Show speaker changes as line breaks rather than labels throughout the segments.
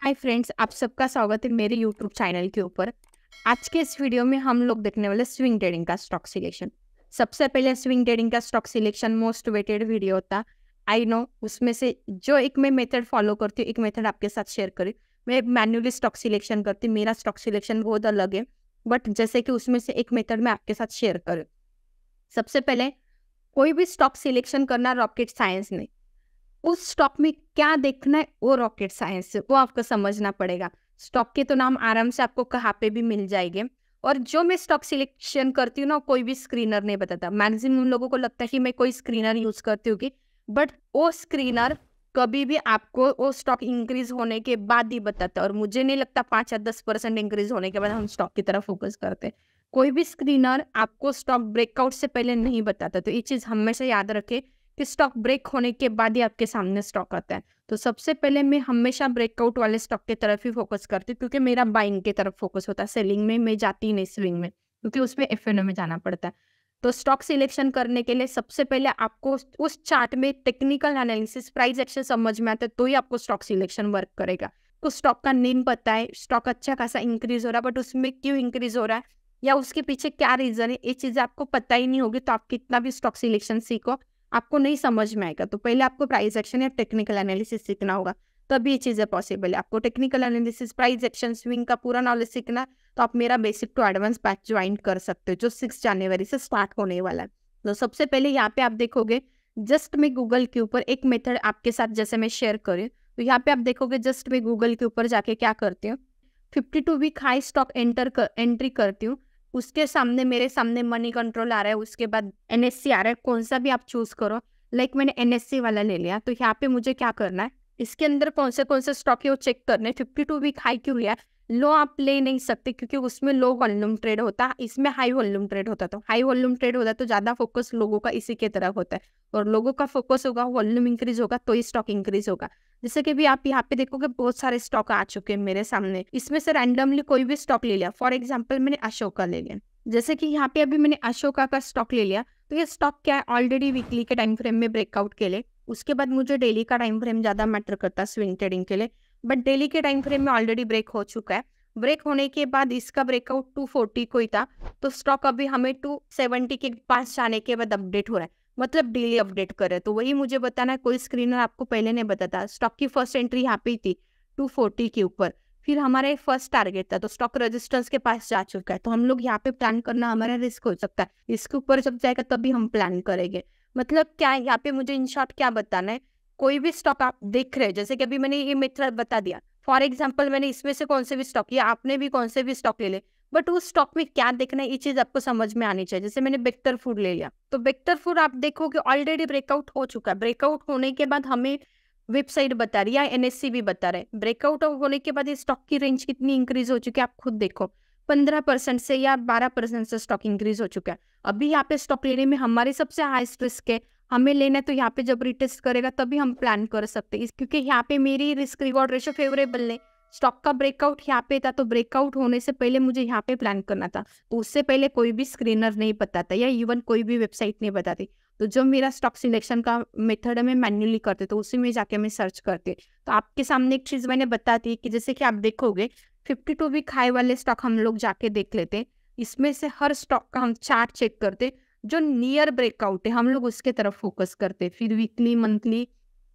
Hi friends, आप सबका स्वागत है मेरे यूट्यूब चैनल के ऊपर। आज के इस वीडियो में हम लोग देखने वाले स्विंग ट्रेडिंग का स्टॉक सिलेक्शन। सबसे पहले स्विंग ट्रेडिंग का stock selection most weighted video होता, आई नो। उसमें से जो एक मैं मेथड फॉलो करती हूँ, एक मेथड आपके साथ शेयर करी। मैं मैन्युअली स्टॉक सिलेक्शन करती हूँ, मेरा स्टॉक सिलेक्शन बहुत अलग है, बट जैसे कि उसमें से एक मेथड मैं आपके साथ शेयर करूँ। सबसे पहले कोई भी स्टॉक सिलेक्शन करना रॉकेट साइंस नहीं। उस स्टॉक में क्या देखना है वो रॉकेट साइंस है, वो आपको समझना पड़ेगा। स्टॉक के तो नाम आराम से आपको कहाँ पे भी मिल जाएंगे। और जो मैं स्टॉक सिलेक्शन करती हूँ ना, कोई भी स्क्रीनर नहीं बताता। मैक्सिमम लोगों को लगता है कि मैं कोई स्क्रीनर यूज करती हूँ, बट वो स्क्रीनर कभी भी आपको वो स्टॉक इंक्रीज होने के बाद ही बताता है। और मुझे नहीं लगता 5 या 10% इंक्रीज होने के बाद हम स्टॉक की तरफ फोकस करते हैं। कोई भी स्क्रीनर आपको स्टॉक ब्रेकआउट से पहले नहीं बताता। तो ये चीज हमेशा याद रखे कि स्टॉक ब्रेक होने के बाद ही आपके सामने स्टॉक आता है। तो सबसे पहले मैं हमेशा ब्रेकआउट वाले स्टॉक की तरफ ही फोकस करती हूँ, क्योंकि मेरा बाइंग की तरफ फोकस होता है। सेलिंग में मैं जाती नहीं, स्विंग में, क्योंकि उसमें एफएनओ में जाना पड़ता है। तो स्टॉक सिलेक्शन करने के लिए सबसे पहले आपको उस चार्ट में टेक्निकल एनालिसिस, प्राइस एक्शन समझ में आता है, तो ही आपको स्टॉक सिलेक्शन वर्क करेगा। तो स्टॉक का नेम पता है, स्टॉक अच्छा खासा इंक्रीज हो रहा है, बट उसमें क्यों इंक्रीज हो रहा है या उसके पीछे क्या रीजन है, ये चीजें आपको पता ही नहीं होगी, तो आप कितना भी स्टॉक सिलेक्शन सीखो आपको नहीं समझ में आएगा। तो पहले आपको प्राइस एक्शन या टेक्निकल एनालिसिस सीखना होगा, तभी ये चीजें पॉसिबल है। आपको technical analysis, price action, swing का पूरा नॉलेज सीखना है, तो आप मेरा basic to advance batch join कर सकते हो, जो 6 जनवरी से स्टार्ट होने वाला है। तो सबसे पहले यहाँ पे आप देखोगे, जस्ट मैं गूगल के ऊपर एक मेथड आपके साथ जैसे मैं शेयर करूँ, तो यहाँ पे आप देखोगे जस्ट मैं गूगल के ऊपर जाके क्या करती हूँ, 52 वीक हाई स्टॉक एंट्री करती हूँ। उसके सामने मेरे सामने मनी कंट्रोल आ रहा है, उसके बाद एनएससी आ रहा है। कौन सा भी आप चूज करो, लाइक मैंने एनएससी वाला ले लिया। तो यहाँ पे मुझे क्या करना है, इसके अंदर कौन से स्टॉक है वो चेक करने। 52 वीक हाई क्यों लिया, लो आप ले नहीं सकते, क्योंकि उसमें लो वॉल्यूम ट्रेड होता है, इसमें हाई वॉल्यूम ट्रेड होता। तो हाई वॉल्यूम ट्रेड होता है तो ज्यादा फोकस लोगों का इसी की तरफ होता है, और लोगों का फोकस होगा, वॉल्यूम इंक्रीज होगा तो ही स्टॉक इंक्रीज होगा। जैसे कि भी आप यहाँ पे देखोगे बहुत सारे स्टॉक आ चुके हैं मेरे सामने, इसमें से रैंडमली कोई भी स्टॉक ले लिया। फॉर एग्जाम्पल मैंने अशोका ले लिया, जैसे कि यहाँ पे अभी मैंने अशोका का स्टॉक ले लिया। तो ये स्टॉक क्या है, ऑलरेडी वीकली के टाइम फ्रेम में ब्रेकआउट के लिए, उसके बाद मुझे डेली का टाइम फ्रेम ज्यादा मैटर करता है स्विंग ट्रेडिंग के लिए, बट डेली के टाइम फ्रेम में ऑलरेडी ब्रेक हो चुका है। ब्रेक होने के बाद इसका ब्रेकआउट 240 को ही था, तो स्टॉक अभी हमें 270 के पास जाने के बाद अपडेट हो रहा है, मतलब डेली अपडेट करे। तो वही मुझे बताना है, कोई स्क्रीनर आपको पहले नहीं बताता। स्टॉक की फर्स्ट एंट्री यहाँ पे थी 240 के ऊपर, फिर हमारा फर्स्ट टारगेट था, तो स्टॉक रेजिस्टेंस के पास जा चुका है। तो हम लोग यहाँ पे प्लान करना हमारा रिस्क हो सकता है, इसके ऊपर जब जाएगा तभी हम प्लान करेंगे। मतलब क्या है, यहाँ पे मुझे इन शॉर्ट क्या बताना है, कोई भी स्टॉक आप देख रहे हैं, जैसे कि अभी मैंने ये मेथड बता दिया। फॉर एग्जाम्पल मैंने इसमें से कौन से भी स्टॉक, या आपने भी कौन से भी स्टॉक ले ले, बट उस स्टॉक में क्या देखना है ये चीज आपको समझ में आनी चाहिए। जैसे मैंने बेक्टर फूड ले लिया, तो बेक्टर फूड आप देखोगे ऑलरेडी ब्रेकआउट हो चुका है। ब्रेकआउट होने के बाद हमें वेबसाइट बता रही है, एनएससी भी बता रहे, ब्रेकआउट होने के बाद स्टॉक की रेंज कितनी इंक्रीज हो चुकी है आप खुद देखो, 15% से या 12% से स्टॉक इंक्रीज हो चुका है। अभी यहाँ पे स्टॉक लेने में हमारे सबसे हाईएस्ट रिस्क है, हमें लेना है। तो यहाँ पे जब रिटेस्ट करेगा तभी हम प्लान कर सकते हैं, क्योंकि यहाँ पे मेरी रिस्क रिवॉर्ड रेशो फेवरेबल है। स्टॉक का ब्रेकआउट यहाँ पे था, तो ब्रेकआउट होने से पहले मुझे यहाँ पे प्लान करना था, तो उससे पहले कोई भी स्क्रीनर नहीं बताता, या इवन कोई भी वेबसाइट नहीं बताती। तो जो मेरा स्टॉक सिलेक्शन का मेथड है मैं मैन्युअली करती, तो उसी में जाके मैं सर्च करती। तो आपके सामने एक चीज मैंने बता दी कि जैसे कि आप देखोगे 52 वीक हाई वाले स्टॉक हम लोग जाके देख लेते, इसमें से हर स्टॉक का हम चार्ट चेक करते, जो नियर ब्रेकआउट है हम लोग उसके तरफ फोकस करते, फिर वीकली, मंथली,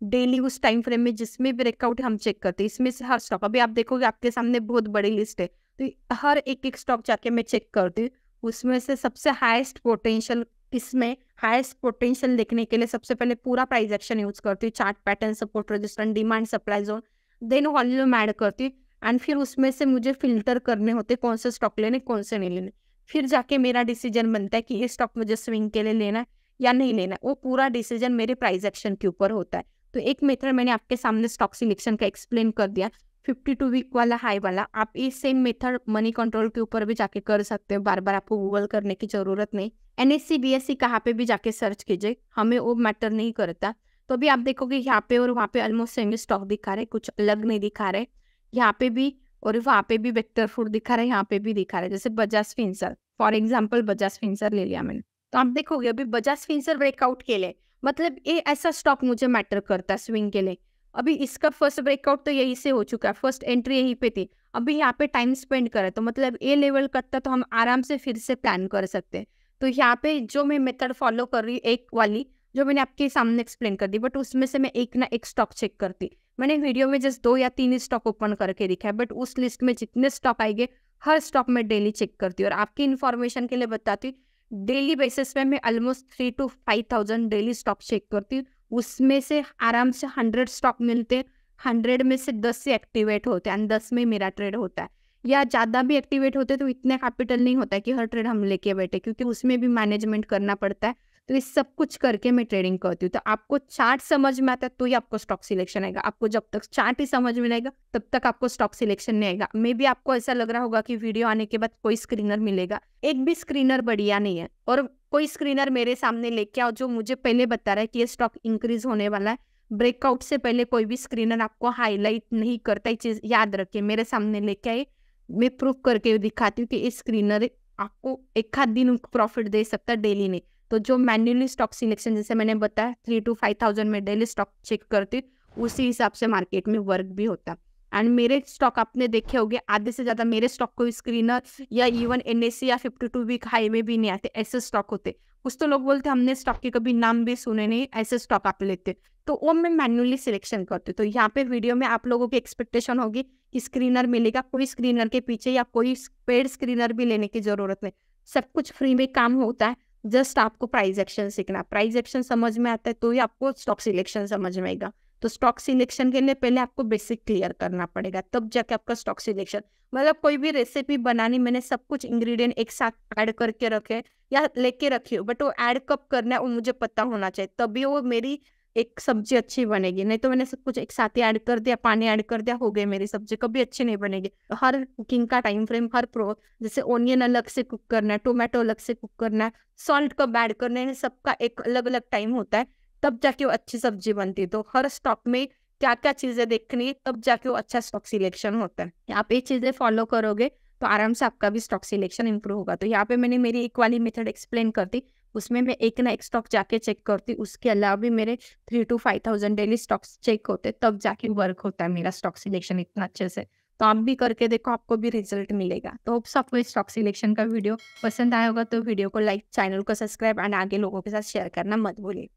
डेली, उस टाइम फ्रेम में जिसमें ब्रेकआउट हम चेक करते। इसमें से हर स्टॉक, अभी आप देखोगे आपके सामने बहुत बड़ी लिस्ट है, तो हर एक स्टॉक जाके मैं चेक करती हूँ। उसमें से सबसे हाईएस्ट पोटेंशियल, इसमें हाईएस्ट पोटेंशियल देखने के लिए सबसे पहले पूरा प्राइस एक्शन यूज करती हूँ, chart pattern, support, resistance, demand, supply zone, then volume add करती हूँ। एंड फिर उसमें से मुझे फिल्टर करने होते कौन से स्टॉक लेने, कौन से नहीं लेने। फिर जाके मेरा डिसीजन बनता है कि ये स्टॉक मुझे स्विंग के लिए लेना है या नहीं लेना है। वो पूरा डिसीजन मेरे प्राइस एक्शन के ऊपर होता है। तो एक मेथड मैंने आपके सामने स्टॉक सिलेक्शन का एक्सप्लेन कर दिया, 52 वीक वाला, हाई वाला। आप ये सेम मेथड मनी कंट्रोल के ऊपर भी जाके कर सकते हो, बार बार आपको गूगल करने की जरूरत नहीं। एनएससी बीएससी कहाँ पे भी जाके सर्च कीजिए, हमें वो मैटर नहीं करता। तो अभी आप देखोगे यहाँ पे और वहाँ पे ऑलमोस्ट सेम स्टॉक दिखा रहे, कुछ अलग नहीं दिखा रहे। यहाँ पे भी और वहाँ पे भी वेक्टर फूड दिखा रहा है, यहाँ पे भी दिखा रहा है। जैसे बजाज फिंसर, फॉर एग्जाम्पल बजाज फिंसर ले लिया मैंने, तो आप देखोगे अभी बजाज फिंसर ब्रेकआउट के लिए, मतलब ये ऐसा स्टॉक मुझे मैटर करता है स्विंग के लिए। अभी इसका फर्स्ट ब्रेकआउट तो यहीं से हो चुका है, फर्स्ट एंट्री यहीं पे थी। अभी यहाँ पे टाइम स्पेंड करें तो मतलब ए लेवल करता तो हम आराम से फिर से प्लान कर सकते हैं। तो यहाँ पे जो मैं मेथड फॉलो कर रही हूँ, एक वाली जो मैंने आपके सामने एक्सप्लेन कर दी, बट उसमें से मैं एक ना एक स्टॉक चेक करती। मैंने वीडियो में जस्ट 2 या 3 स्टॉक ओपन करके दिखा है, बट उस लिस्ट में जितने स्टॉक आएंगे हर स्टॉक में डेली चेक करती हूँ। और आपकी इन्फॉर्मेशन के लिए बताती हूँ, डेली बेसिस पे मैं almost 3 to 5,000 daily stock check करती हूँ। उसमें से आराम से 100 स्टॉक मिलते हैं, 100 में से 10 से एक्टिवेट होते हैं, एंड 10 में मेरा ट्रेड होता है। या ज़्यादा भी एक्टिवेट होते तो इतना कैपिटल नहीं होता है कि हर ट्रेड हम लेके बैठे, क्योंकि उसमें भी मैनेजमेंट करना पड़ता है। तो ये सब कुछ करके मैं ट्रेडिंग करती हूँ। तो आपको चार्ट समझ में आता है तो ही आपको स्टॉक सिलेक्शन आएगा। आपको जब तक चार्ट ही समझ में नहीं आएगा तब तक आपको स्टॉक सिलेक्शन नहीं आएगा। मे बी आपको ऐसा लग रहा होगा कि वीडियो आने के बाद कोई स्क्रीनर मिलेगा, एक भी स्क्रीनर बढ़िया नहीं है। और कोई स्क्रीनर मेरे सामने लेके आओ जो मुझे पहले बता रहा है कि ये स्टॉक इंक्रीज होने वाला है। ब्रेकआउट से पहले कोई भी स्क्रीनर आपको हाईलाइट नहीं करता, ये चीज याद रखिए। मेरे सामने लेके आए, मैं प्रूफ करके दिखाती हूँ कि इस स्क्रीनर आपको एक आध दिन प्रॉफिट दे सकता है, डेली नहीं। तो जो मैन्युअली स्टॉक सिलेक्शन जैसे मैंने बताया 3 to 5,000 में डेली स्टॉक चेक करती, उसी हिसाब से मार्केट में वर्क भी होता। एंड मेरे स्टॉक आपने देखे होंगे, आधे से ज्यादा मेरे स्टॉक कोई स्क्रीनर या इवन एनएससी या 52 वीक हाई में भी नहीं आते, ऐसे स्टॉक होते। कुछ तो लोग बोलते हमने स्टॉक के कभी नाम भी सुने नहीं, ऐसे स्टॉक आप लेते, तो वो मैं मैन्युअली सिलेक्शन करती हूँ। तो यहाँ पे वीडियो में आप लोगों की एक्सपेक्टेशन होगी कि स्क्रीनर मिलेगा, कोई स्क्रीनर के पीछे या कोई पेड स्क्रीनर भी लेने की जरूरत नहीं, सब कुछ फ्री में काम होता है। जस्ट आपको प्राइस एक्शन सीखना, प्राइस एक्शन समझ में आता है तो ही आपको स्टॉक सिलेक्शन समझ में आएगा। तो स्टॉक सिलेक्शन के लिए पहले आपको बेसिक क्लियर करना पड़ेगा, तब जाके आपका स्टॉक सिलेक्शन, मतलब कोई भी रेसिपी बनानी, मैंने सब कुछ इंग्रेडिएंट एक साथ ऐड करके रखे या लेके रखी हो, बट वो ऐड कब करना है वो मुझे पता होना चाहिए, तभी वो मेरी एक सब्जी अच्छी बनेगी। नहीं तो मैंने सब कुछ एक साथ ही ऐड कर दिया, पानी ऐड कर दिया, हो गई मेरी सब्जी, कभी अच्छी नहीं बनेगी। हर कुकिंग का टाइम फ्रेम, हर जैसे ओनियन अलग से कुक करना है, टोमेटो अलग से कुक करना है, सॉल्ट कब ऐड करना है, सबका एक अलग अलग टाइम होता है, तब जाके वो अच्छी सब्जी बनती है। तो हर स्टॉक में क्या क्या चीजें देखनी है, तब जाके वो अच्छा स्टॉक सिलेक्शन होता है। आप ये चीजें फॉलो करोगे तो आराम से आपका भी स्टॉक सिलेक्शन इंप्रूव होगा। तो यहाँ पे मैंने मेरी एक वाली मेथड एक्सप्लेन कर दी, उसमें मैं एक ना एक स्टॉक जाके चेक करती, उसके अलावा भी मेरे 3 to 5,000 डेली स्टॉक्स चेक होते, तब जाके वर्क होता है मेरा स्टॉक सिलेक्शन इतना अच्छे से। तो आप भी करके देखो, आपको भी रिजल्ट मिलेगा। तो होप आपको स्टॉक सिलेक्शन का वीडियो पसंद आया होगा, तो वीडियो को लाइक, चैनल को सब्सक्राइब एंड आगे लोगों के साथ शेयर करना मत भूलिए।